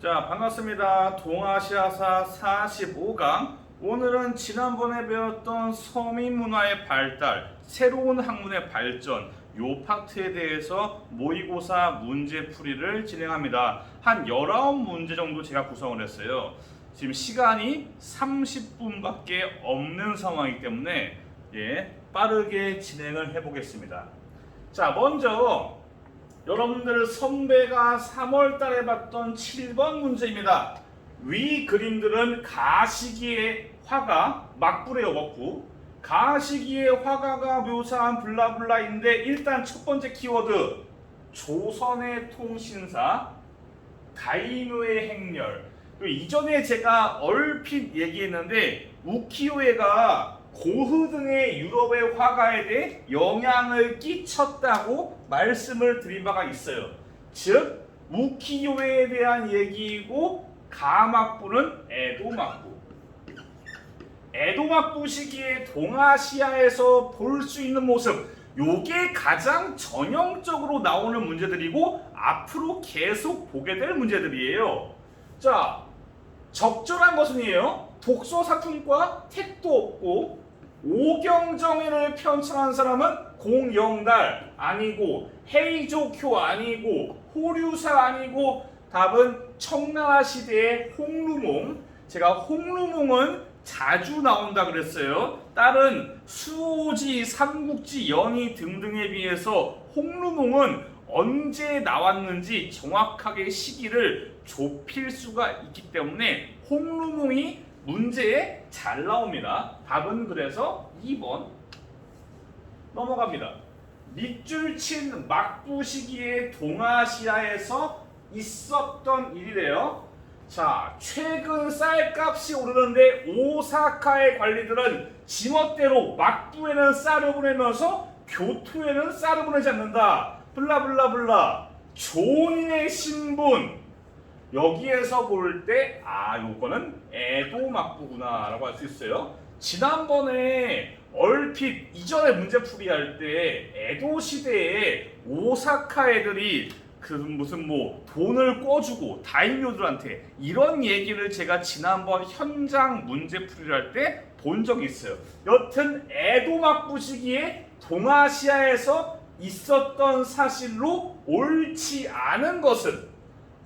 자, 반갑습니다. 동아시아사 45강. 오늘은 지난번에 배웠던 서민문화의 발달, 새로운 학문의 발전, 요 파트에 대해서 모의고사 문제풀이를 진행합니다. 한 19문제 정도 제가 구성을 했어요. 지금 시간이 30분밖에 없는 상황이기 때문에 빠르게 진행을 해보겠습니다. 자, 먼저 여러분들 선배가 3월 달에 봤던 7번 문제입니다. 위 그림들은 가시기의 화가, 막부래요, 먹부. 가시기의 화가가 묘사한 블라블라인데 일단 첫 번째 키워드 조선의 통신사, 다이묘의 행렬. 이전에 제가 얼핏 얘기했는데 우키요에가 고흐 등의 유럽의 화가에 대해 영향을 끼쳤다고 말씀을 드린 바가 있어요. 즉 우키요에 대한 얘기이고 가막부는 에도막부. 에도막부 시기에 동아시아에서 볼 수 있는 모습, 요게 가장 전형적으로 나오는 문제들이고 앞으로 계속 보게 될 문제들이에요. 자, 적절한 것은이에요. 독서사품과 택도 없고 오경정인을 편찬한 사람은 공영달 아니고 헤이조쿄 아니고 호류사 아니고 답은 청나라 시대의 홍루몽. 제가 홍루몽은 자주 나온다 그랬어요. 다른 수오지, 삼국지, 연희 등등에 비해서 홍루몽은 언제 나왔는지 정확하게 시기를 좁힐 수가 있기 때문에 홍루몽이 문제에 잘 나옵니다. 답은 그래서 2번. 넘어갑니다. 밑줄 친 막부 시기에 동아시아에서 있었던 일이래요. 자, 최근 쌀값이 오르는데 오사카의 관리들은 지멋대로 막부에는 쌀을 보내면서 교토에는 쌀을 보내지 않는다. 블라블라블라. 조인의 신분. 여기에서 볼 때 요거는 에도 막부구나 라고 할 수 있어요. 지난번에 얼핏 이전에 문제풀이 할 때 에도 시대에 오사카 애들이 무슨 돈을 꿔주고 다이묘들한테 이런 얘기를 제가 지난번 현장 문제풀이를 할 때 본 적이 있어요. 여튼 에도 막부 시기에 동아시아에서 있었던 사실로 옳지 않은 것은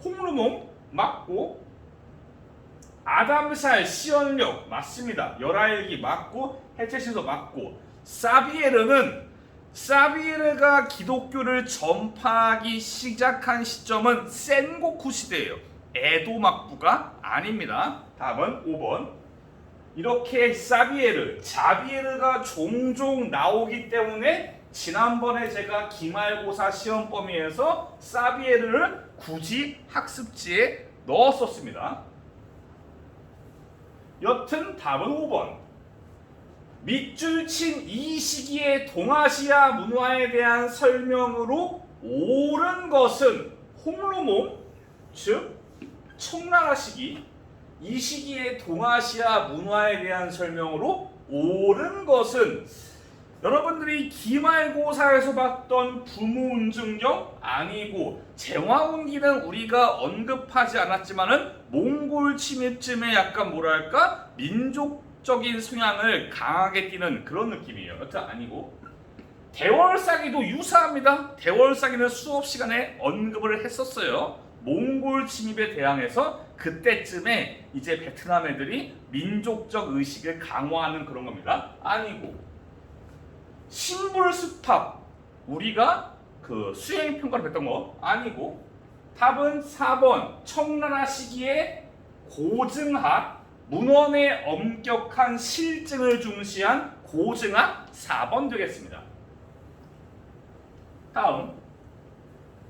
홍루몽 맞고, 아담살 시연력 맞습니다. 열하일기 맞고, 해체신서 맞고, 사비에르가 기독교를 전파하기 시작한 시점은 센고쿠 시대예요. 에도 막부가 아닙니다. 답은 5번. 이렇게 자비에르가 종종 나오기 때문에 지난번에 제가 기말고사 시험 범위에서 사비에르를 굳이 학습지에 넣었었습니다. 여튼 답은 5번. 밑줄 친 이 시기의 동아시아 문화에 대한 설명으로 옳은 것은 홍루몽, 즉 청나라 시기, 이 시기의 동아시아 문화에 대한 설명으로 옳은 것은 여러분들이 기말고사에서 봤던 부무운중경 아니고 제왕운기는 우리가 언급하지 않았지만은 몽골 침입쯤에 약간 뭐랄까 민족적인 성향을 강하게 띠는 그런 느낌이에요. 여튼 아니고 대월사기도 유사합니다. 대월사기는 수업 시간에 언급을 했었어요. 몽골 침입에 대항해서 그때쯤에 이제 베트남 애들이 민족적 의식을 강화하는 그런 겁니다. 아니고 신불습합 우리가 수행평가를 했던 거 아니고 답은 4번 청나라 시기에 고증학 문헌의 엄격한 실증을 중시한 고증학 4번 되겠습니다. 다음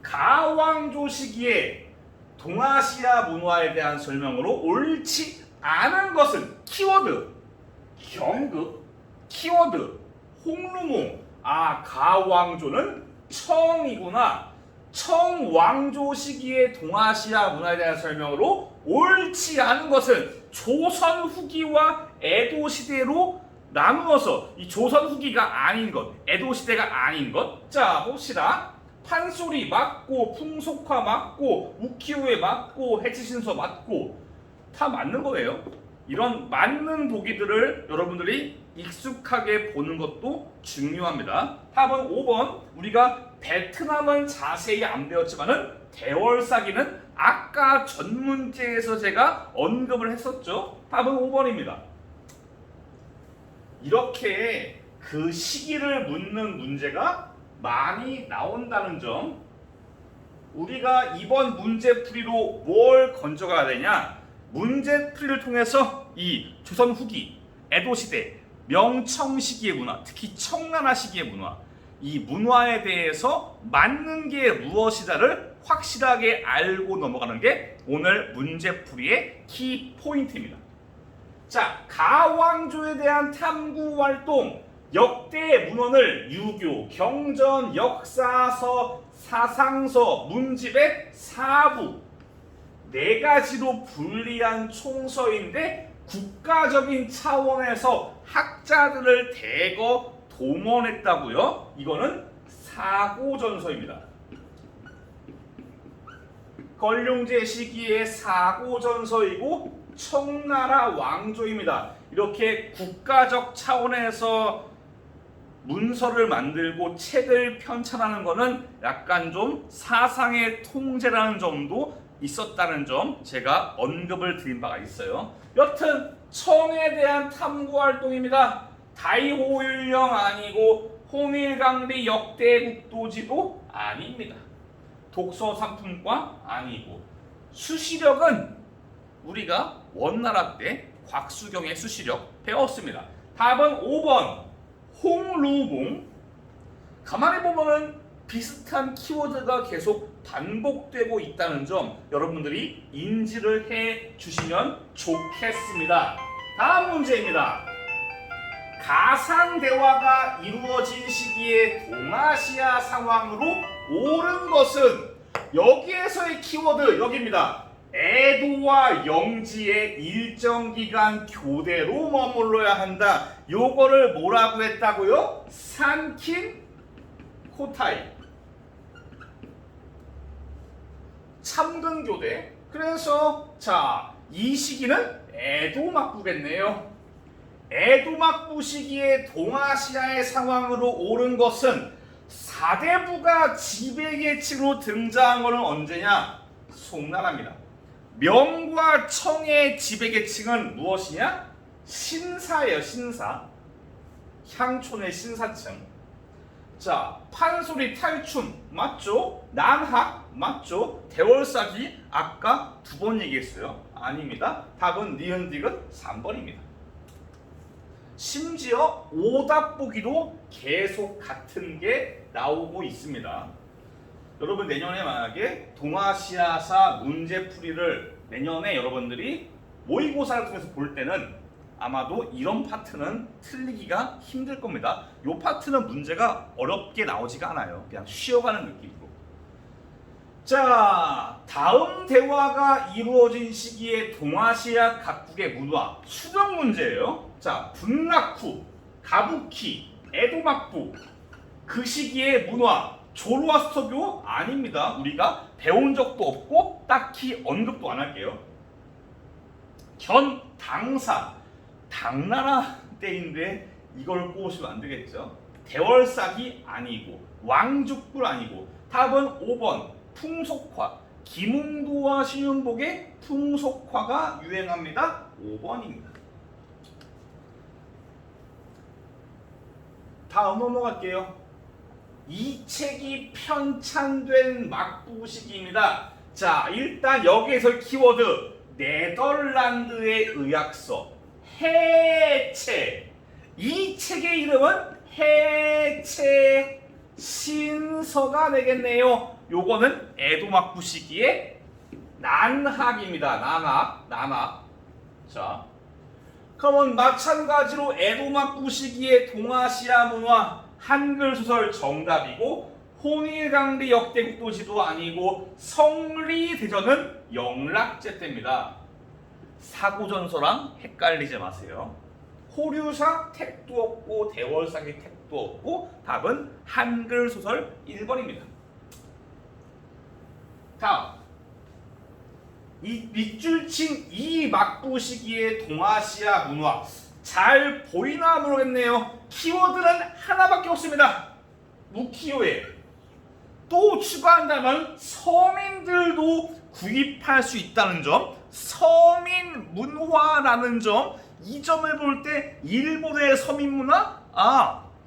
가왕조 시기에 동아시아 문화에 대한 설명으로 옳지 않은 것은 키워드 경극, 키워드 홍루몽. 가왕조는 청이구나. 청왕조 시기의 동아시아 문화에 대한 설명으로 옳지 않은 것은 조선 후기와 에도 시대로 나누어서 이 조선 후기가 아닌 것, 에도 시대가 아닌 것. 자, 봅시다. 판소리 맞고, 풍속화 맞고, 우키요에 맞고, 해치신서 맞고 다 맞는 거예요. 이런 맞는 보기들을 여러분들이 익숙하게 보는 것도 중요합니다. 답은 5번. 우리가 베트남은 자세히 안 배웠지만은 대월사기는 아까 전문제에서 제가 언급을 했었죠. 답은 5번입니다. 이렇게 그 시기를 묻는 문제가 많이 나온다는 점, 우리가 이번 문제풀이로 뭘 건져가야 되냐? 문제풀이를 통해서 이 조선 후기, 에도시대, 명청 시기의 문화, 특히 청나라 시기의 문화, 이 문화에 대해서 맞는 게 무엇이다를 확실하게 알고 넘어가는 게 오늘 문제풀이의 키 포인트입니다. 자, 가왕조에 대한 탐구 활동, 역대 문헌을 유교, 경전, 역사서, 사상서, 문집의 사부 4가지로 분리한 총서인데 국가적인 차원에서 학자들을 대거 동원했다고요? 이거는 사고전서입니다. 건룡제 시기의 사고전서이고 청나라 왕조입니다. 이렇게 국가적 차원에서 문서를 만들고 책을 편찬하는 것은 약간 좀 사상의 통제라는 점도 있었다는 점 제가 언급을 드린 바가 있어요. 여튼 청에 대한 탐구 활동입니다. 다이호율령 아니고 홍일강리 역대국도지도 아닙니다. 독서상품과 아니고 수시력은 우리가 원나라 때 곽수경의 수시력 배웠습니다. 답은 5번 홍루봉. 가만히 보면은 비슷한 키워드가 계속 반복되고 있다는 점 여러분들이 인지를 해 주시면 좋겠습니다. 다음 문제입니다. 가상대화가 이루어진 시기의 동아시아 상황으로 옳은 것은, 여기에서의 키워드 여기입니다. 에도와 영지에 일정 기간 교대로 머물러야 한다. 요거를 뭐라고 했다고요? 산킨 코타이. 참근교대. 그래서 자, 이 시기는 에도막부겠네요. 에도막부 시기에 동아시아의 상황으로 옳은 것은 사대부가 지배계층으로 등장한 것은 언제냐? 송나라입니다. 명과 청의 지배계층은 무엇이냐? 신사예요. 신사. 향촌의 신사층. 자, 판소리 탈춤 맞죠? 난학 맞죠? 대월사기 아까 2번 얘기했어요. 아닙니다. 답은 니은디귿 3번입니다. 심지어 오답 보기도 계속 같은 게 나오고 있습니다. 여러분 내년에 만약에 동아시아사 문제풀이를 내년에 여러분들이 모의고사를 통해서 볼 때는 아마도 이런 파트는 틀리기가 힘들 겁니다. 이 파트는 문제가 어렵게 나오지가 않아요. 그냥 쉬어가는 느낌으로. 자, 다음 대화가 이루어진 시기의 동아시아 각국의 문화 수능 문제예요. 자, 분락후, 가부키, 에도막부 그 시기의 문화 조로아스터교 아닙니다. 우리가 배운 적도 없고 딱히 언급도 안 할게요. 당사, 당나라 때인데 이걸 꼬시면 안 되겠죠. 대월사기 아니고 왕죽불 아니고 답은 5번 풍속화. 김웅도와 신윤복의 풍속화가 유행합니다. 5번입니다. 다음 넘어갈게요. 이 책이 편찬된 막부 시기입니다. 자, 일단 여기에서 키워드 네덜란드의 의학서 해체. 이 책의 이름은 해체 신서가 되겠네요. 요거는 에도막부 시기의 난학입니다. 난학. 자, 그러면 마찬가지로 에도막부 시기의 동아시아 문화 한글 소설 정답이고 홍일강리 역대국도지도 아니고 성리대전은 영락제 때입니다. 사고전서랑 헷갈리지 마세요. 호류사 택도 없고 대월사기 택도 없고 답은 한글 소설 1번입니다. 이 밑줄 친 이 막부 시기의 동아시아 문화 잘 보이나 모르겠네요. 키워드는 하나밖에 없습니다. 무키요에 또 추가한다면 서민들도 구입할 수 있다는 점, 서민 문화라는 점, 이 점을 볼 때 일본의 서민 문화,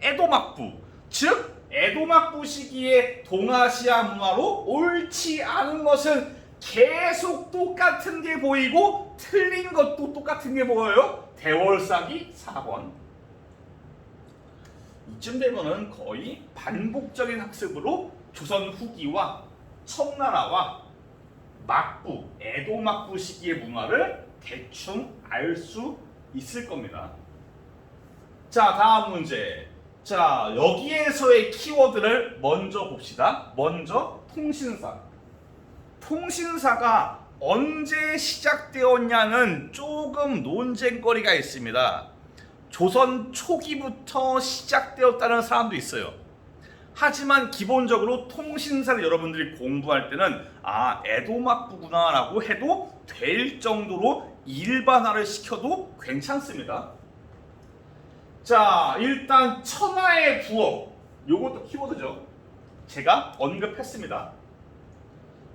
에도 막부, 즉 에도 막부 시기의 동아시아 문화로 옳지 않은 것은 계속 똑같은 게 보이고 틀린 것도 똑같은 게 보여요. 대월사기 4번. 이쯤 되면은 거의 반복적인 학습으로 조선 후기와 청나라와 막부, 에도 막부 시기의 문화를 대충 알 수 있을 겁니다. 자, 다음 문제. 자, 여기에서의 키워드를 먼저 봅시다. 먼저 통신사. 통신사가 언제 시작되었냐는 조금 논쟁거리가 있습니다. 조선 초기부터 시작되었다는 사람도 있어요. 하지만 기본적으로 통신사를 여러분들이 공부할 때는 에도 막부구나 라고 해도 될 정도로 일반화를 시켜도 괜찮습니다. 자, 일단 천하의 부업, 요것도 키워드죠. 제가 언급했습니다.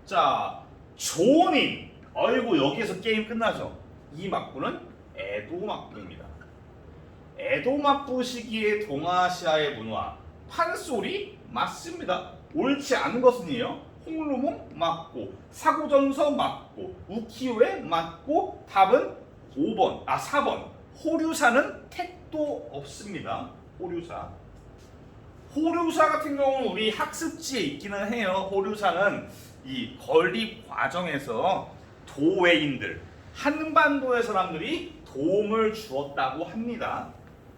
자, 조님, 아이고 여기에서 게임 끝나죠. 이 막부는 에도 막부입니다. 에도 막부 시기의 동아시아의 문화, 판소리 맞습니다. 옳지 않은 것은요. 홍루몽 맞고, 사고전서 맞고, 우키요에 맞고, 답은 4번. 호류사는 택도 없습니다. 호류사. 호류사 같은 경우는 우리 학습지에 있기는 해요. 호류사는 이 건립 과정에서 도외인들, 한반도의 사람들이 도움을 주었다고 합니다.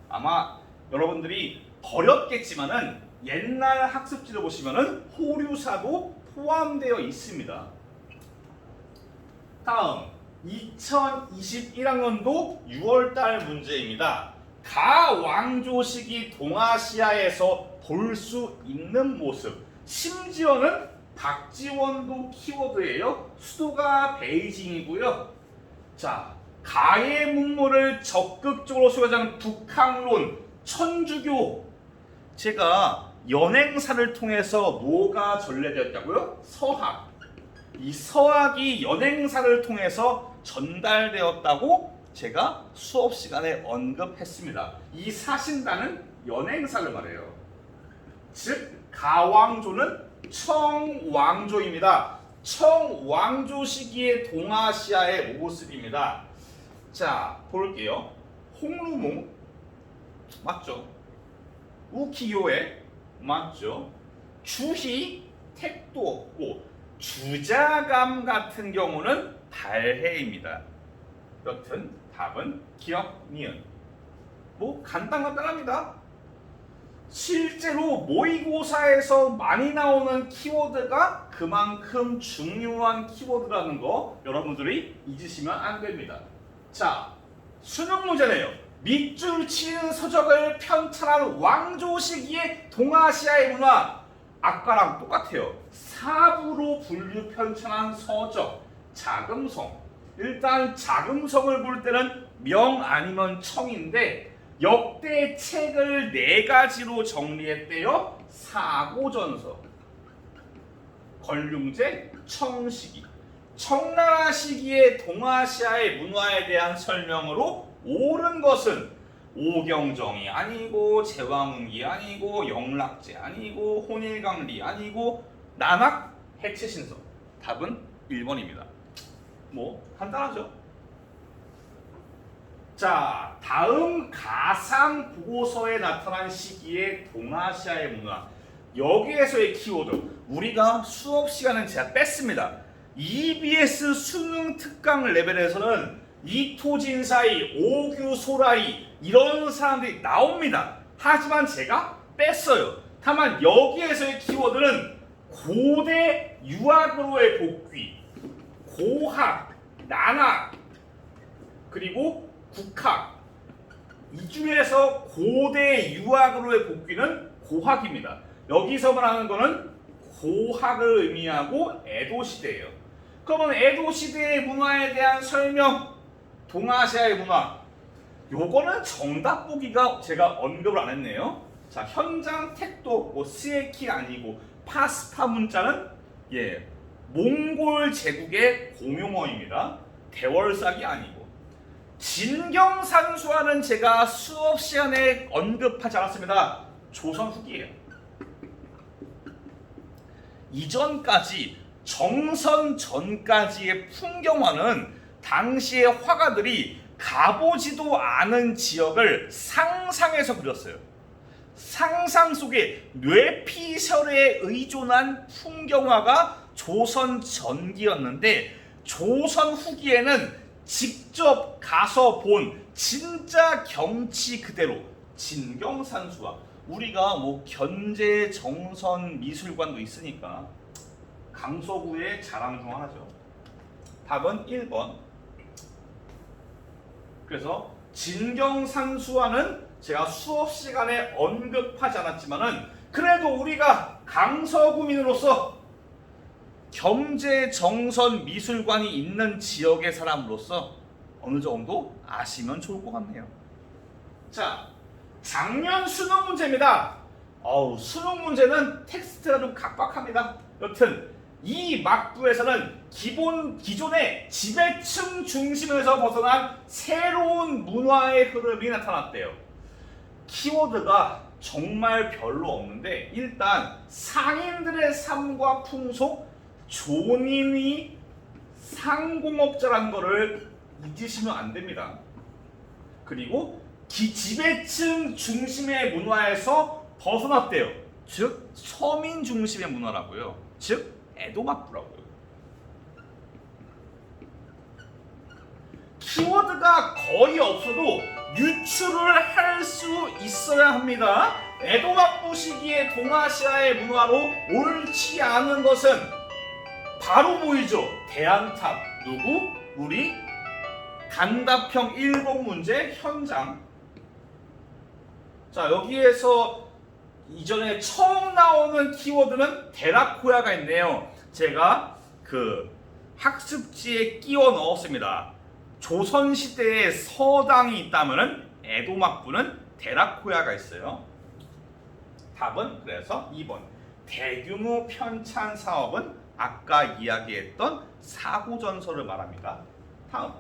아마 여러분들이 버렸겠지만은 옛날 학습지를 보시면은 호류사도 포함되어 있습니다. 다음 2021학년도 6월달 문제입니다. 가왕조 시기 동아시아에서 볼 수 있는 모습. 심지어는 박지원도 키워드예요. 수도가 베이징이고요. 자, 가의 문물을 적극적으로 수여하는 북학론, 천주교. 제가 연행사를 통해서 뭐가 전래되었다고요? 서학. 이 서학이 연행사를 통해서 전달되었다고 제가 수업 시간에 언급했습니다. 이 사신단은 연행사를 말해요. 즉 가왕조는 청왕조입니다. 청왕조 시기의 동아시아의 모습입니다. 자, 볼게요. 홍루몽 맞죠? 우키요에 맞죠? 주희 택도 없고, 주자감 같은 경우는 발해입니다. 여튼 답은 기억, 니은. 뭐 간단합니다. 실제로 모의고사에서 많이 나오는 키워드가 그만큼 중요한 키워드라는 거 여러분들이 잊으시면 안 됩니다. 자, 수능 문제네요. 밑줄 치는 서적을 편찬한 왕조 시기의 동아시아의 문화. 아까랑 똑같아요. 사부로 분류 편찬한 서적, 자금성. 일단 자금성을 볼 때는 명 아니면 청인데 역대 책을 4가지로 정리했대요. 사고전서, 권륭제, 청시기. 청나라 시기의 동아시아의 문화에 대한 설명으로 옳은 것은 오경정이 아니고 제왕운기 아니고 영락제 아니고 혼일강리 아니고 난학 해체신서. 답은 1번입니다. 뭐 간단하죠. 자, 다음 가상 보고서에 나타난 시기의 동아시아의 문화. 여기에서의 키워드 우리가 수업 시간은 제가 뺐습니다. EBS 수능 특강 레벨에서는 이토진사이, 오규소라이 이런 사람들이 나옵니다. 하지만 제가 뺐어요. 다만 여기에서의 키워드는 고대 유학으로의 복귀, 고학, 난학, 그리고 국학. 이 중에서 고대 유학으로의 복귀는 고학입니다. 여기서 말하는 거는 고학을 의미하고 에도 시대예요. 그러면 에도 시대의 문화에 대한 설명, 동아시아의 문화. 요거는 정답 보기가 제가 언급을 안 했네요. 자, 현장 택도 뭐 스에키 아니고 파스파 문자는 몽골 제국의 공용어입니다. 대월삭이 아니고. 진경산수화는 제가 수업 시간에 언급하지 않았습니다. 조선 후기예요. 이전까지 정선 전까지의 풍경화는 당시의 화가들이 가보지도 않은 지역을 상상해서 그렸어요. 상상 속에 뇌피셜에 의존한 풍경화가 조선 전기였는데 조선 후기에는 직접 가서 본 진짜 경치 그대로 진경산수화. 우리가 뭐 견제 정선 미술관도 있으니까 강서구의 자랑 중 하나죠. 답은 1번. 그래서 진경산수화는 제가 수업 시간에 언급하지 않았지만은 그래도 우리가 강서구민으로서 경제 정선 미술관이 있는 지역의 사람으로서 어느 정도 아시면 좋을 것 같네요. 자, 작년 수능 문제입니다. 수능 문제는 텍스트가 좀 각박합니다. 여튼 이 막부에서는 기존의 지배층 중심에서 벗어난 새로운 문화의 흐름이 나타났대요. 키워드가 정말 별로 없는데 일단 상인들의 삶과 풍속, 존인이 상공업자라는 거를 잊으시면 안 됩니다. 그리고 지배층 중심의 문화에서 벗어났대요. 즉 서민 중심의 문화라고요. 즉 에도막부라고요. 키워드가 거의 없어도 유추를 할 수 있어야 합니다. 에도막부 시기의 동아시아의 문화로 옳지 않은 것은 바로 보이죠. 대안탑. 누구? 우리 단답형 1번 문제 현장. 자, 여기에서 이전에 처음 나오는 키워드는 데라코야가 있네요. 제가 그 학습지에 끼워 넣었습니다. 조선시대에 서당이 있다면 에도막부는 데라코야가 있어요. 답은 그래서 2번. 대규모 편찬 사업은 아까 이야기했던 사고전설을 말합니다. 다음.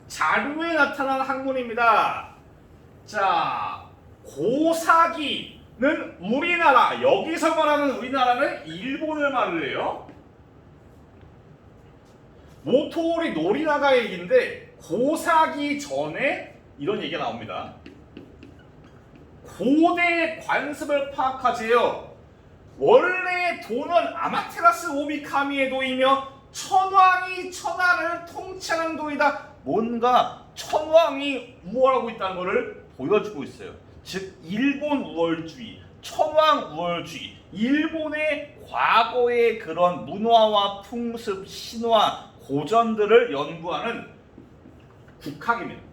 자료에 나타난 학문입니다. 자, 고사기는 우리나라, 여기서 말하는 우리나라는 일본을 말을 해요. 모토리 노리나가 얘기인데 고사기 전에 이런 얘기가 나옵니다. 고대의 관습을 파악하세요. 원래 도는 아마테라스 오미카미의 도이며 천왕이 천하를 통치하는 도이다. 뭔가 천왕이 우월하고 있다는 것을 보여주고 있어요. 즉 일본 우월주의, 천왕 우월주의, 일본의 과거의 그런 문화와 풍습, 신화, 고전들을 연구하는 국학입니다.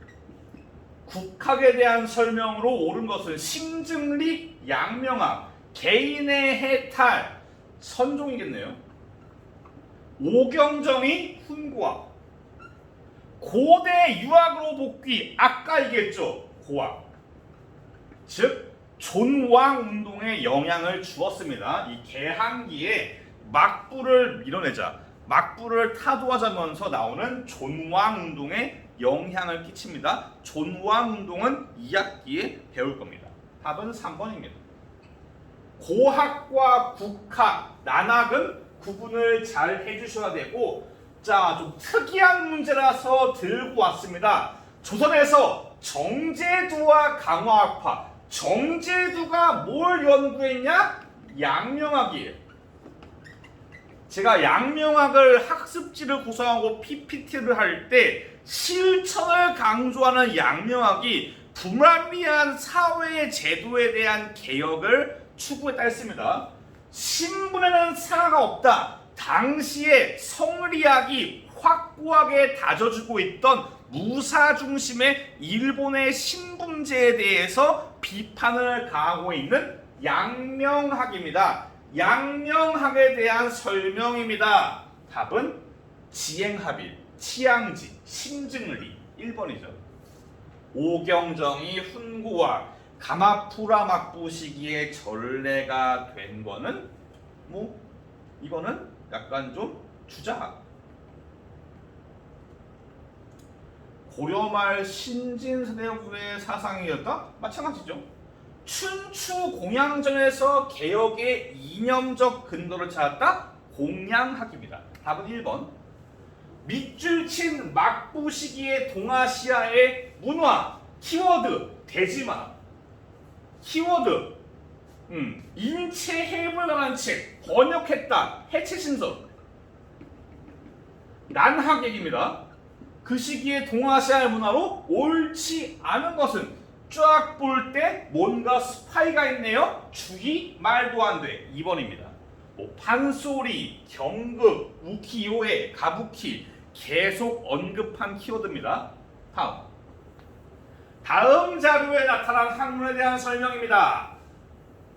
국학에 대한 설명으로 옳은 것은 심증리, 양명학, 개인의 해탈, 선종이겠네요. 오경정이 훈고학, 고대 유학으로 복귀, 아까 얘기했죠. 고학. 즉 존왕 운동에 영향을 주었습니다. 이 개항기에 막부를 밀어내자, 막부를 타도하자면서 나오는 존왕 운동에 영향을 끼칩니다. 존왕 운동은 2학기에 배울 겁니다. 답은 3번입니다. 고학과 국학, 난학은 구분을 잘 해주셔야 되고, 자, 좀 특이한 문제라서 들고 왔습니다. 조선에서 정제두와 강화학파, 정제두가 뭘 연구했냐? 양명학이에요. 제가 양명학을 학습지를 구성하고 PPT를 할 때 실천을 강조하는 양명학이 불합리한 사회의 제도에 대한 개혁을 추구했다 했습니다. 신분에는 상하가 없다. 당시에 성리학이 확고하게 다져주고 있던 무사 중심의 일본의 신분제에 대해서 비판을 가하고 있는 양명학입니다. 양명학에 대한 설명입니다. 답은 지행합일, 치양지, 심증리 1번이죠. 오경정이 훈구와 가마푸라 막부 시기에 전례가 된 거는 뭐 이거는 약간 좀 주자. 고려말 신진세대 후의 사상이었다? 마찬가지죠. 춘추 공양전에서 개혁의 이념적 근거를 찾았다? 공양학입니다. 답은 1번. 밑줄 친 막부 시기의 동아시아의 문화, 키워드, 대지마. 키워드, 인체 해부에 관한 책, 번역했다, 해체신설. 난학 얘기입니다. 그 시기의 동아시아의 문화로 옳지 않은 것은 쫙 볼 때 뭔가 스파이가 있네요. 주의 말도 안 돼. 2번입니다. 뭐 판소리, 경극, 우키요에, 가부키 계속 언급한 키워드입니다. 다음 자료에 나타난 학문에 대한 설명입니다.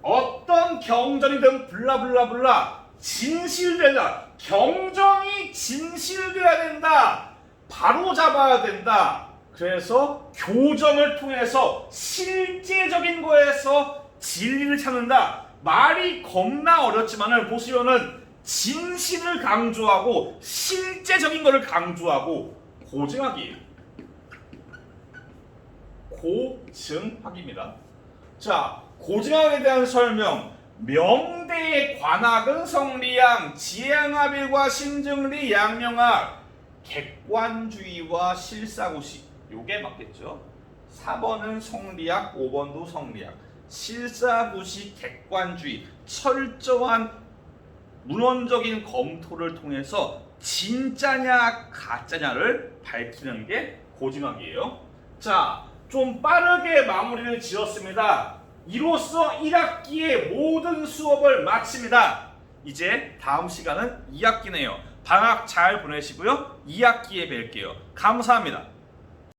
어떤 경전이든 블라블라블라 진실되다. 경정이 진실돼야 된다. 바로 잡아야 된다. 그래서 교정을 통해서 실제적인 거에서 진리를 찾는다. 말이 겁나 어렵지만은 보시면은 진실을 강조하고 실제적인 거를 강조하고 고증하기. 고증학입니다. 자, 고증학에 대한 설명. 명대의 관학은 성리양, 지행합일과 심증리, 양명학, 객관주의와 실사구시. 요게 맞겠죠. 4번은 성리학, 5번도 성리학. 실사구시, 객관주의, 철저한 문헌적인 검토를 통해서 진짜냐 가짜냐를 밝히는 게 고증학이에요. 자, 좀 빠르게 마무리를 지었습니다. 이로써 1학기의 모든 수업을 마칩니다. 이제 다음 시간은 2학기네요. 방학 잘 보내시고요. 2학기에 뵐게요. 감사합니다.